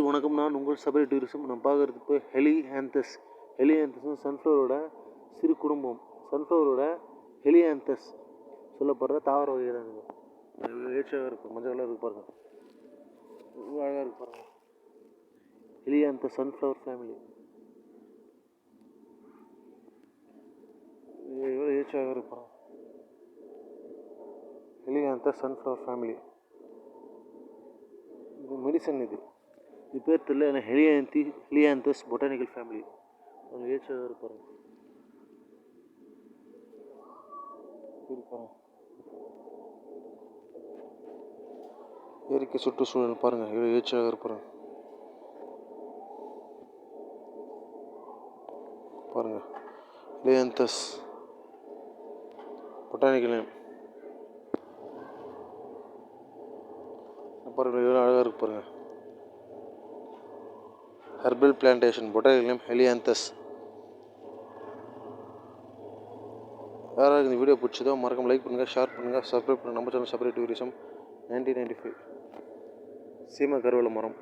வணக்கம். நான் உங்கள் சபரி டூரிசம். நம்ம பார்க்குறது இப்போ ஹெலியாந்தஸ். ஹெலியாந்தஸ் சன்ஃப்ளவரோட சிறு குடும்பம். சன்ஃப்ளவரோட ஹெலியாந்தஸ் சொல்லப்படுற தாவர வகை தான். ஏற்றாக இருக்கும், மஞ்சள் கலர் இருக்கு பாருங்க, ரொம்ப அழகாக இருக்கு பாருங்க. ஹெலியாந்தஸ் சன்ஃப்ளவர் ஃபேமிலி எவ்வளோ ஏற்றாக இருக்கு பாருங்க. ஹெலியாந்தஸ் சன்ஃப்ளவர் ஃபேமிலி இது மெடிசன். இது பேர் தெரியல, ஏன்னா ஹெலியாந்தஸ் பொட்டானிக்கல் ஃபேமிலி. அவங்க ஏற்றாக இருப்பாங்க. இயற்கை சுற்றுச்சூழல் பாருங்கள், இவ்வளோ ஏற்றாக இருப்பாங்க பாருங்கள். ஹெலியாந்தஸ் பொட்டானிக்கல் நேம் பாருங்கள், எவ்வளோ அழகாக இருக்கு பாருங்கள். Herbal plantation botanical name helianthus. யாராவது இந்த வீடியோ பிடிச்சதோ மறக்காம லைக் பண்ணுங்கள், ஷேர் பண்ணுங்கள், சப்ஸ்கிரைப் பண்ணுங்கள். நம்ம சேனல் சபரி டூரிசம் 1995 சீம கருவேல மரம்.